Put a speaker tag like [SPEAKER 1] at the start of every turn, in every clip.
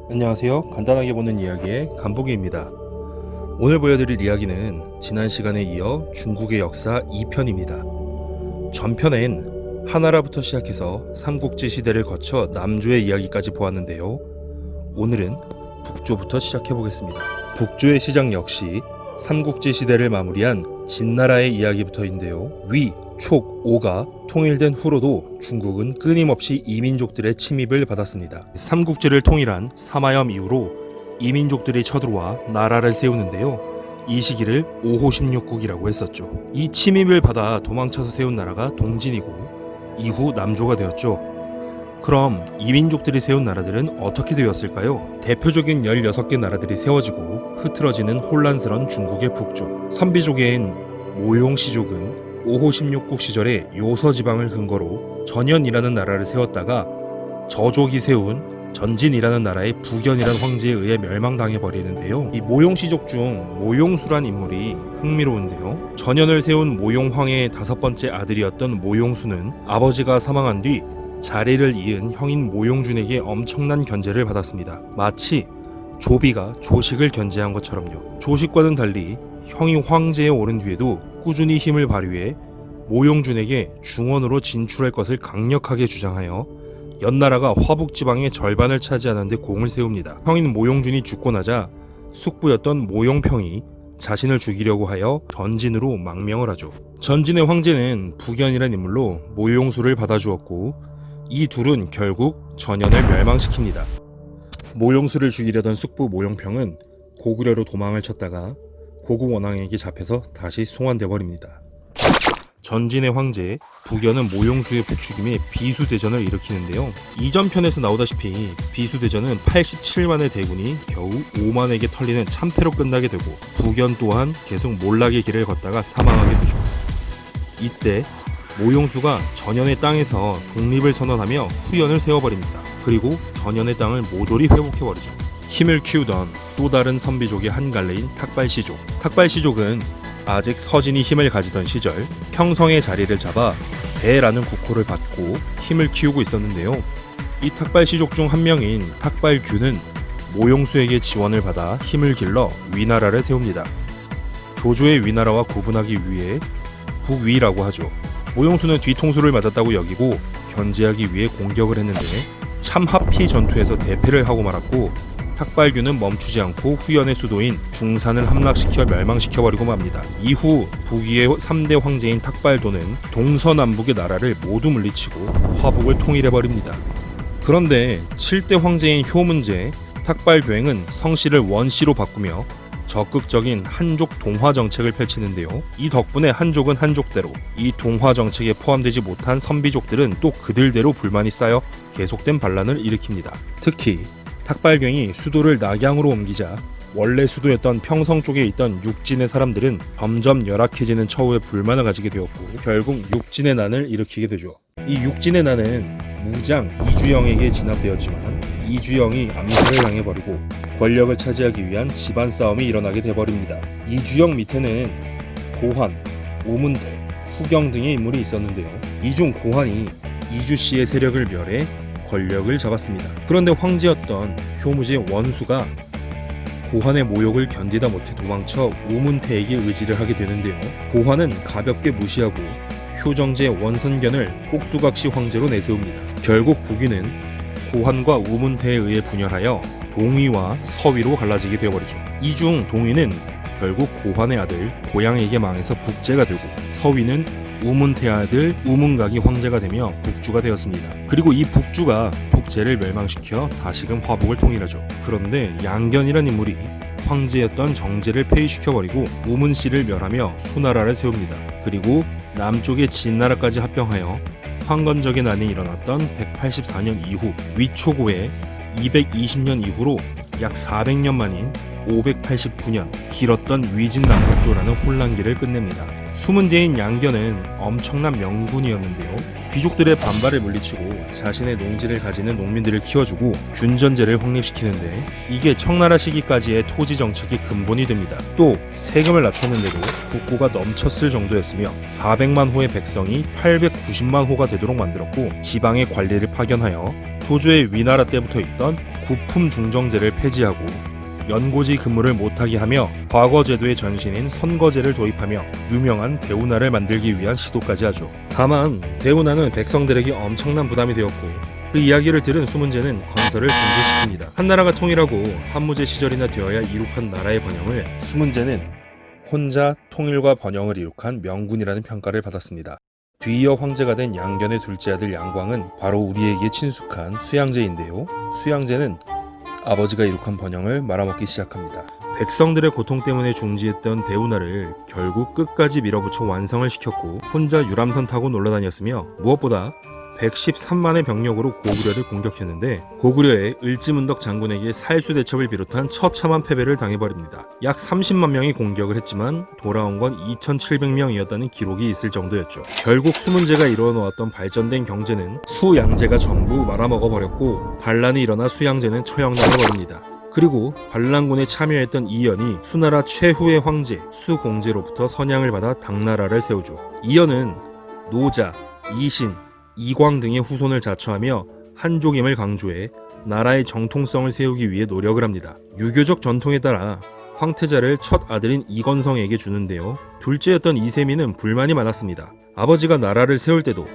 [SPEAKER 1] 안녕하세요. 간단하게 보는 이야기의 간보기입니다. 오늘 보여드릴 이야기는 지난 시간에 이어 중국의 역사 2편입니다. 전편엔 하나라부터 시작해서 삼국지 시대를 거쳐 남조의 이야기까지 보았는데요. 오늘은 북조부터 시작해보겠습니다. 북조의 시작 역시 삼국지 시대를 마무리한 진나라의 이야기부터인데요. 위, 촉, 오가 통일된 후로도 중국은 끊임없이 이민족들의 침입을 받았습니다. 삼국지를 통일한 사마염 이후로 이민족들이 쳐들어와 나라를 세우는데요. 이 시기를 5호 16국이라고 했었죠. 이 침입을 받아 도망쳐서 세운 나라가 동진이고 이후 남조가 되었죠. 그럼 이민족들이 세운 나라들은 어떻게 되었을까요? 대표적인 16개 나라들이 세워지고 흐트러지는 혼란스러운 중국의 북조. 선비족인 모용시족은 5호 16국 시절에 요서지방을 근거로 전현이라는 나라를 세웠다가 저족이 세운 전진이라는 나라의 부견이라는 황제에 의해 멸망당해버리는데요. 이 모용시족 중 모용수란 인물이 흥미로운데요. 전현을 세운 모용황의 5번째 아들이었던 모용수는 아버지가 사망한 뒤 자리를 이은 형인 모용준에게 엄청난 견제를 받았습니다. 마치 조비가 조식을 견제한 것처럼요. 조식과는 달리 형이 황제에 오른 뒤에도 꾸준히 힘을 발휘해 모용준에게 중원으로 진출할 것을 강력하게 주장하여 연나라가 화북지방의 절반을 차지하는 데 공을 세웁니다. 형인 모용준이 죽고 나자 숙부였던 모용평이 자신을 죽이려고 하여 전진으로 망명을 하죠. 전진의 황제는 부견이라는 인물로 모용수를 받아주었고 이 둘은 결국 전현을 멸망시킵니다. 모용수를 죽이려던 숙부 모용평은 고구려로 도망을 쳤다가 고구 원왕에게 잡혀서 다시 송환돼 버립니다. 전진의 황제 부견은 모용수의 부추김에 비수대전을 일으키는데요. 이전 편에서 나오다시피 비수대전은 87만의 대군이 겨우 5만에게 털리는 참패로 끝나게 되고 부견 또한 계속 몰락의 길을 걷다가 사망하게 되죠. 이때 모용수가 전현의 땅에서 독립을 선언하며 후연을 세워버립니다. 그리고 전현의 땅을 모조리 회복해버리죠. 힘을 키우던 또 다른 선비족의 한 갈래인 탁발시족. 탁발시족은 아직 서진이 힘을 가지던 시절 평성의 자리를 잡아 대라는 국호를 받고 힘을 키우고 있었는데요. 이 탁발시족 중 한 명인 탁발규는 모용수에게 지원을 받아 힘을 길러 위나라를 세웁니다. 조조의 위나라와 구분하기 위해 북위라고 하죠. 모용수는 뒤통수를 맞았다고 여기고 견제하기 위해 공격을 했는데 참하피 전투에서 대패를 하고 말았고 탁발규는 멈추지 않고 후연의 수도인 중산을 함락시켜 멸망시켜버리고 맙니다. 이후 북위의 3대 황제인 탁발도는 동서남북의 나라를 모두 물리치고 화북을 통일해버립니다. 그런데 7대 황제인 효문제 탁발교행은 성씨를 원씨로 바꾸며 적극적인 한족 동화 정책을 펼치는데요. 이 덕분에 한족은 한족대로, 이 동화 정책에 포함되지 못한 선비족들은 또 그들대로 불만이 쌓여 계속된 반란을 일으킵니다. 특히 탁발경이 수도를 낙양으로 옮기자 원래 수도였던 평성 쪽에 있던 육진의 사람들은 점점 열악해지는 처우에 불만을 가지게 되었고 결국 육진의 난을 일으키게 되죠. 이 육진의 난은 무장 이주영에게 진압되었지만 이주영이 암살을 당해버리고 권력을 차지하기 위한 집안 싸움이 일어나게 돼버립니다. 이주영 밑에는 고환, 우문태, 후경 등의 인물이 있었는데요. 이 중 고환이 이주씨의 세력을 멸해 권력을 잡았습니다. 그런데 황제였던 효무제의 원수가 고환의 모욕을 견디다 못해 도망쳐 우문태에게 의지를 하게 되는데요. 고환은 가볍게 무시하고 효정제 원선견을 꼭두각시 황제로 내세웁니다. 결국 북위는 고환과 우문태에 의해 분열하여 동위와 서위로 갈라지게 되어버리죠. 이 중 동위는 결국 고환의 아들 고양에게 망해서 북제가 되고 서위는 우문태의 아들 우문각이 황제가 되며 북주가 되었습니다. 그리고 이 북주가 북제를 멸망시켜 다시금 화북을 통일하죠. 그런데 양견이라는 인물이 황제였던 정제를 폐위시켜버리고 우문씨를 멸하며 수나라를 세웁니다. 그리고 남쪽의 진나라까지 합병하여 황건적의 난이 일어났던 184년 이후 위초고의 220년 이후로 약 400년 만인 589년 길었던 위진남북조라는 혼란기를 끝냅니다. 수문제인 양견은 엄청난 명군이었는데요. 귀족들의 반발을 물리치고 자신의 농지를 가지는 농민들을 키워주고 균전제를 확립시키는데 이게 청나라 시기까지의 토지 정책의 근본이 됩니다. 또 세금을 낮췄는데도 국고가 넘쳤을 정도였으며 400만 호의 백성이 890만 호가 되도록 만들었고 지방의 관리를 파견하여 조조의 위나라 때부터 있던 구품 중정제를 폐지하고 연고지 근무를 못하게 하며 과거제도의 전신인 선거제를 도입하며 유명한 대운하를 만들기 위한 시도까지 하죠. 다만 대운하는 백성들에게 엄청난 부담이 되었고 그 이야기를 들은 수문제는 건설을 중지시킵니다. 한나라가 통일하고 한무제 시절이나 되어야 이룩한 나라의 번영을 수문제는 혼자 통일과 번영을 이룩한 명군이라는 평가를 받았습니다. 뒤이어 황제가 된 양견의 둘째 아들 양광은 바로 우리에게 친숙한 수양제인데요. 수양제는 아버지가 이룩한 번영을 말아먹기 시작합니다. 백성들의 고통 때문에 중지했던 대운하를 결국 끝까지 밀어붙여 완성을 시켰고 혼자 유람선 타고 놀러다녔으며 무엇보다 113만의 병력으로 고구려를 공격했는데 고구려의 을지문덕 장군에게 살수대첩을 비롯한 처참한 패배를 당해버립니다. 약 30만 명이 공격을 했지만 돌아온 건 2,700명이었다는 기록이 있을 정도였죠. 결국 수문제가 이루어놓았던 발전된 경제는 수양제가 전부 말아먹어버렸고 반란이 일어나 수양제는 처형당해버립니다. 그리고 반란군에 참여했던 이연이 수나라 최후의 황제 수공제로부터 선양을 받아 당나라를 세우죠. 이연은 노자, 이신, 이광 등의 후손을 자처하며 한족임을 강조해 나라의 정통성을 세우기 위해 노력을 합니다. 유교적 전통에 따라 황태자를 첫 아들인 이건성에게 주는데요. 둘째였던 이세민은 불만이 많았습니다. 아버지가 나라를 세울 때도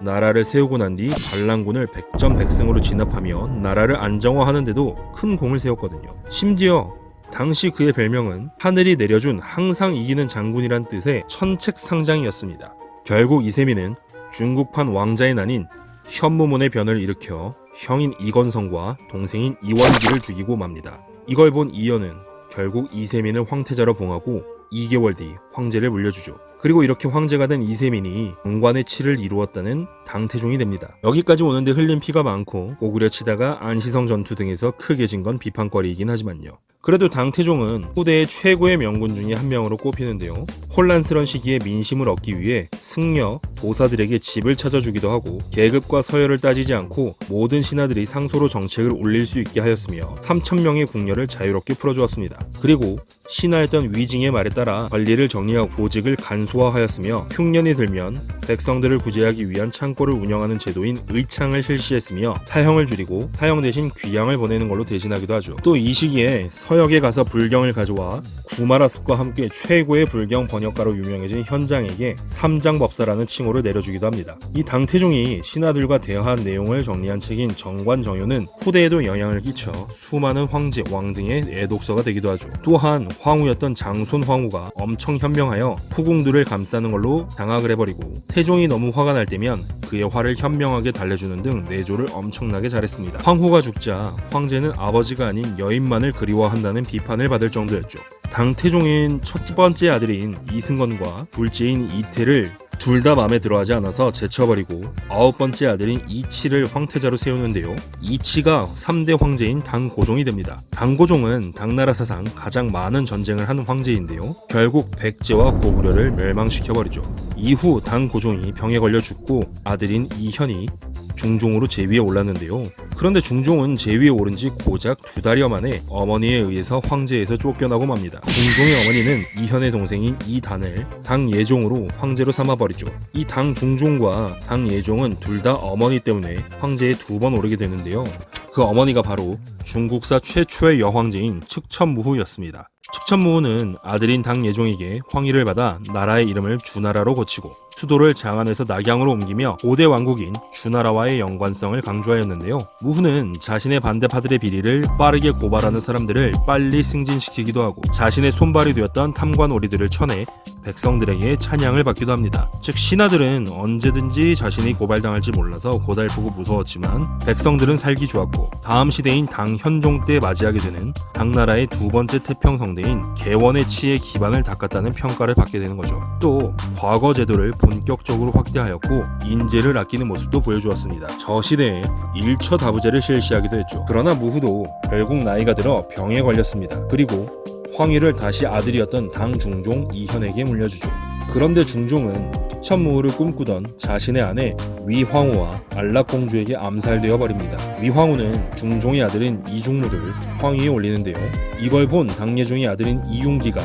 [SPEAKER 1] 나라를 세우고 난 뒤 반란군을 백전백승으로 진압하며 나라를 안정화하는 데도 큰 공을 세웠거든요. 심지어 당시 그의 별명은 하늘이 내려준 항상 이기는 장군이란 뜻의 천책상장이었습니다. 결국 이세민은 중국판 왕자의 난인 현무문의 변을 일으켜 형인 이건성과 동생인 이원기를 죽이고 맙니다. 이걸 본 이연은 결국 이세민을 황태자로 봉하고 2개월 뒤 황제를 물려주죠. 그리고 이렇게 황제가 된 이세민이 정관의 치를 이루었다는 당태종이 됩니다. 여기까지 오는데 흘린 피가 많고 고구려 치다가 안시성 전투 등에서 크게 진 건 비판거리이긴 하지만요. 그래도 당태종은 후대의 최고의 명군 중에 한 명으로 꼽히는데요. 혼란스런 시기에 민심을 얻기 위해 승려, 도사들에게 집을 찾아주기도 하고 계급과 서열을 따지지 않고 모든 신하들이 상소로 정책을 올릴 수 있게 하였으며 3,000명의 궁녀를 자유롭게 풀어주었습니다. 그리고 신하였던 위징의 말에 따라 관리를 정리하고 보직을 간소화하였으며 흉년이 들면 백성들을 구제하기 위한 창고를 운영하는 제도인 의창을 실시했으며 사형을 줄이고 사형 대신 귀양을 보내는 걸로 대신하기도 하죠. 또 이 시기에 서역에 가서 불경을 가져와 구마라습과 함께 최고의 불경 번역가로 유명해진 현장에게 삼장법사라는 칭호를 내려주기도 합니다. 이 당태종이 신하들과 대화한 내용을 정리한 책인 정관정요는 후대에도 영향을 끼쳐 수많은 황제, 왕 등의 애독서가 되기도 하죠. 또한 황후였던 장손 황후가 엄청 현명하여 후궁들을 감싸는 걸로 장악을 해버리고 태종이 너무 화가 날 때면 그의 화를 현명하게 달래주는 등 내조를 엄청나게 잘했습니다. 황후가 죽자 황제는 아버지가 아닌 여인만을 그리워한다는 비판을 받을 정도였죠. 당태종인 첫 번째 아들인 이승건과 둘째인 이태를 둘 다 마음에 들어하지 않아서 제쳐버리고 9번째 아들인 이치를 황태자로 세우는데요. 이치가 3대 황제인 당고종이 됩니다. 당고종은 당나라 사상 가장 많은 전쟁을 한 황제인데요. 결국 백제와 고구려를 멸망시켜버리죠. 이후 당고종이 병에 걸려 죽고 아들인 이현이 중종으로 제위에 올랐는데요. 그런데 중종은 제위에 오른 지 고작 2달여 만에 어머니에 의해서 황제에서 쫓겨나고 맙니다. 중종의 어머니는 이현의 동생인 이단을 당예종으로 황제로 삼아버리죠. 이 당중종과 당예종은 둘 다 어머니 때문에 황제에 2번 오르게 되는데요. 그 어머니가 바로 중국사 최초의 여황제인 측천무후였습니다. 측천무후는 아들인 당예종에게 황위를 받아 나라의 이름을 주나라로 고치고 수도를 장안에서 낙양으로 옮기며 5대 왕국인 주나라와의 연관성을 강조하였는데요. 무후는 자신의 반대파들의 비리를 빠르게 고발하는 사람들을 빨리 승진시키기도 하고 자신의 손발이 되었던 탐관오리들을 쳐내 백성들에게 찬양을 받기도 합니다. 즉 신하들은 언제든지 자신이 고발당할지 몰라서 고달프고 무서웠지만 백성들은 살기 좋았고 다음 시대인 당현종 때 맞이하게 되는 당나라의 2번째 태평성대인 개원의 치의 기반을 닦았다는 평가를 받게 되는 거죠. 또 과거 제도를 본격적으로 확대하였고 인재를 아끼는 모습도 보여주었습니다. 저 시대에 일처다부제를 실시하기도 했죠. 그러나 무후도 결국 나이가 들어 병에 걸렸습니다. 그리고 황위를 다시 아들이었던 당중종 이현에게 물려주죠. 그런데 중종은 첩무를 꿈꾸던 자신의 아내 위황후와 안락공주에게 암살되어 버립니다. 위황후는 중종의 아들인 이중무를 황위에 올리는데요. 이걸 본 당예종의 아들인 이윤기가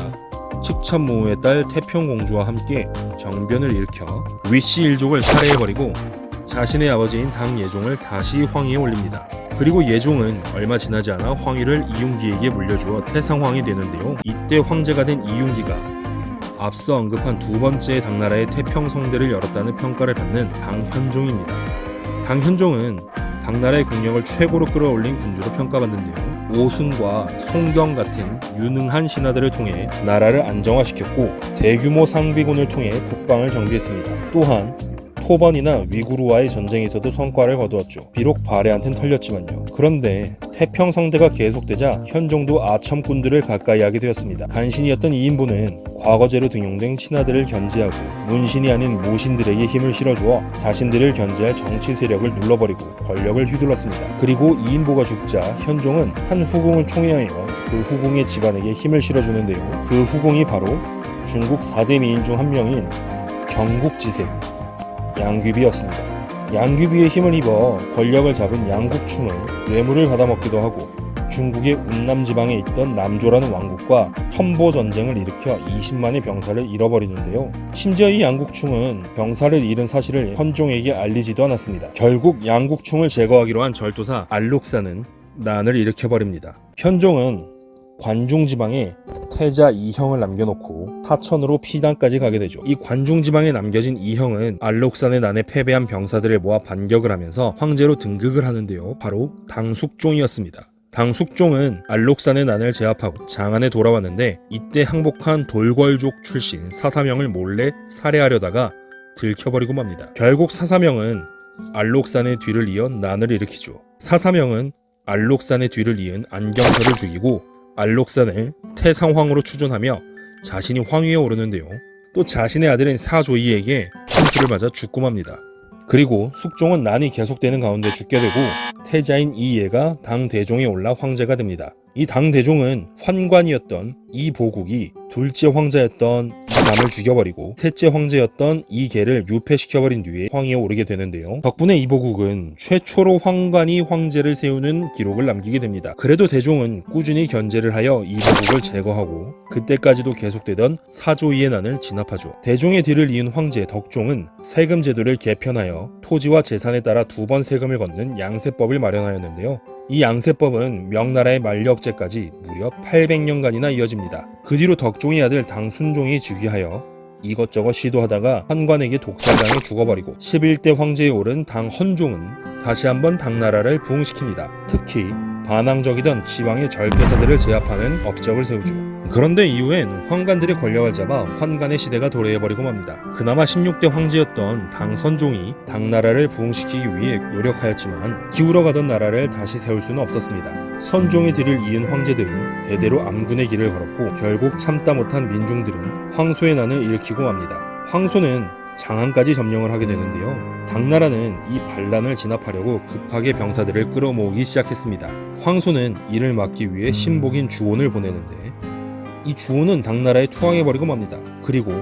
[SPEAKER 1] 측천무의 딸 태평공주와 함께 정변을 일으켜 위씨 일족을 살해해버리고 자신의 아버지인 당예종을 다시 황위에 올립니다. 그리고 예종은 얼마 지나지 않아 황위를 이윤기에게 물려주어 태상황이 되는데요. 이때 황제가 된 이윤기가 앞서 언급한 두 번째 당나라의 태평성대를 열었다는 평가를 받는 당현종입니다. 당현종은 당나라의 국력을 최고로 끌어올린 군주로 평가받는데요. 오순과 송경 같은 유능한 신하들을 통해 나라를 안정화시켰고 대규모 상비군을 통해 국방을 정비했습니다. 또한 토번이나 위구르와의 전쟁에서도 성과를 거두었죠. 비록 발해한텐 털렸지만요. 그런데 태평성대가 계속되자 현종도 아첨꾼들을 가까이 하게 되었습니다. 간신이었던 이인보는 과거제로 등용된 신하들을 견제하고 문신이 아닌 무신들에게 힘을 실어주어 자신들을 견제할 정치 세력을 눌러버리고 권력을 휘둘렀습니다. 그리고 이인보가 죽자 현종은 한 후궁을 총애하여 그 후궁의 집안에게 힘을 실어주는데요. 그 후궁이 바로 중국 4대 미인 중 한 명인 경국지색 양귀비였습니다. 양귀비의 힘을 입어 권력을 잡은 양국충을 뇌물을 받아먹기도 하고 중국의 운남 지방에 있던 남조라는 왕국과 텀보 전쟁을 일으켜 20만의 병사를 잃어버리는데요. 심지어 이 양국충은 병사를 잃은 사실을 현종에게 알리지도 않았습니다. 결국 양국충을 제거하기로 한 절도사 알록사는 난을 일으켜버립니다. 현종은 관중지방에 태자 이형을 남겨놓고 사천으로 피난까지 가게 되죠. 이 관중지방에 남겨진 이형은 알록산의 난에 패배한 병사들을 모아 반격을 하면서 황제로 등극을 하는데요. 바로 당숙종이었습니다. 당숙종은 알록산의 난을 제압하고 장안에 돌아왔는데 이때 항복한 돌궐족 출신 사사명을 몰래 살해하려다가 들켜버리고 맙니다. 결국 사사명은 알록산의 뒤를 이어 난을 일으키죠. 사사명은 알록산의 뒤를 이은 안경서를 죽이고 알록산을 태상황으로 추존하며 자신이 황위에 오르는데요. 또 자신의 아들인 사조이에게 함수를 맞아 죽고 맙니다. 그리고 숙종은 난이 계속되는 가운데 죽게 되고 태자인 이예가 당대종에 올라 황제가 됩니다. 이 당대종은 환관이었던 이보국이 둘째 황제였던 이남을 죽여버리고 셋째 황제였던 이계를 유폐시켜버린 뒤에 황위에 오르게 되는데요. 덕분에 이보국은 최초로 환관이 황제를 세우는 기록을 남기게 됩니다. 그래도 대종은 꾸준히 견제를 하여 이보국을 제거하고 그때까지도 계속되던 사조이의 난을 진압하죠. 대종의 뒤를 이은 황제 덕종은 세금 제도를 개편하여 토지와 재산에 따라 2번 세금을 걷는 양세법을 마련하였는데요. 이 양세법은 명나라의 만력제까지 무려 800년간이나 이어집니다. 그 뒤로 덕종의 아들 당순종이 즉위하여 이것저것 시도하다가 환관에게 독살당해 죽어버리고 11대 황제에 오른 당헌종은 다시 한번 당나라를 부흥시킵니다. 특히 반항적이던 지방의 절대사들을 제압하는 업적을 세우죠. 그런데 이후엔 환관들의 권력을 잡아 환관의 시대가 도래해버리고 맙니다. 그나마 16대 황제였던 당선종이 당나라를 부흥시키기 위해 노력하였지만 기울어가던 나라를 다시 세울 수는 없었습니다. 선종의 뒤를 이은 황제들은 대대로 암군의 길을 걸었고 결국 참다 못한 민중들은 황소의 난을 일으키고 맙니다. 황소는 장안까지 점령을 하게 되는데요. 당나라는 이 반란을 진압하려고 급하게 병사들을 끌어모으기 시작했습니다. 황소는 이를 막기 위해 신복인 주온을 보내는데 이 주온은 당나라에 투항해버리고 맙니다. 그리고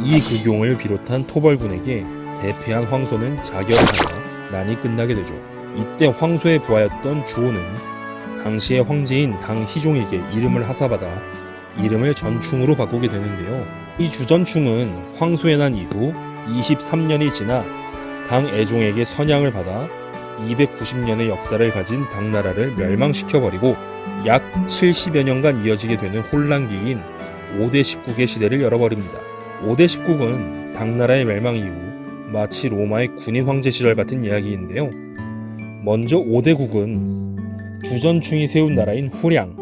[SPEAKER 1] 이극용을 비롯한 토벌군에게 대패한 황소는 자결하여 난이 끝나게 되죠. 이때 황소의 부하였던 주온은 당시의 황제인 당희종에게 이름을 하사받아 이름을 전충으로 바꾸게 되는데요. 이 주전충은 황소의 난 이후 23년이 지나 당애종에게 선양을 받아 290년의 역사를 가진 당나라를 멸망시켜버리고 약 70여 년간 이어지게 되는 혼란기인 5대 19개 시대를 열어버립니다. 5대 19은 당나라의 멸망 이후 마치 로마의 군인 황제 시절 같은 이야기인데요. 먼저 5대 국은 주전충이 세운 나라인 후량,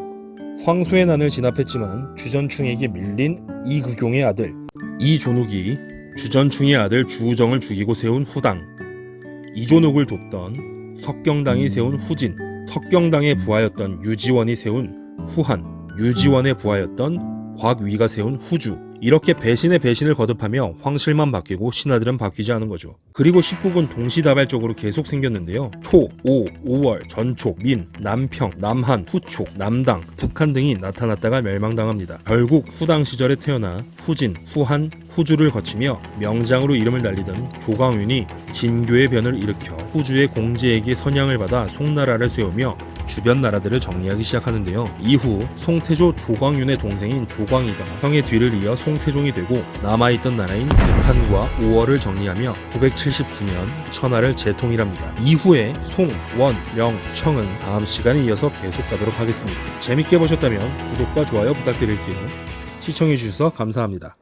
[SPEAKER 1] 황소의 난을 진압했지만 주전충에게 밀린 이극용의 아들 이존욱이 주전충의 아들 주우정을 죽이고 세운 후당, 이존욱을 돕던 석경당이 세운 후진, 석경당의 부하였던 유지원이 세운 후한, 유지원의 부하였던 곽위가 세운 후주, 이렇게 배신의 배신을 거듭하며 황실만 바뀌고 신하들은 바뀌지 않은 거죠. 그리고 19군 동시다발적으로 계속 생겼는데요. 초, 오, 5월, 전촉, 민, 남평, 남한, 후촉, 남당, 북한 등이 나타났다가 멸망당합니다. 결국 후당 시절에 태어나 후진, 후한, 후주를 거치며 명장으로 이름을 날리던 조광윤이 진교의 변을 일으켜 후주의 공제에게 선양을 받아 송나라를 세우며 주변 나라들을 정리하기 시작하는데요. 이후 송태조 조광윤의 동생인 조광희가 형의 뒤를 이어 송태종이 되고 남아있던 나라인 북한과 오월을 정리하며 979년 천하를 재통일합니다. 이후에 송, 원, 명, 청은 다음 시간에 이어서 계속 가도록 하겠습니다. 재밌게 보셨다면 구독과 좋아요 부탁드릴게요. 시청해주셔서 감사합니다.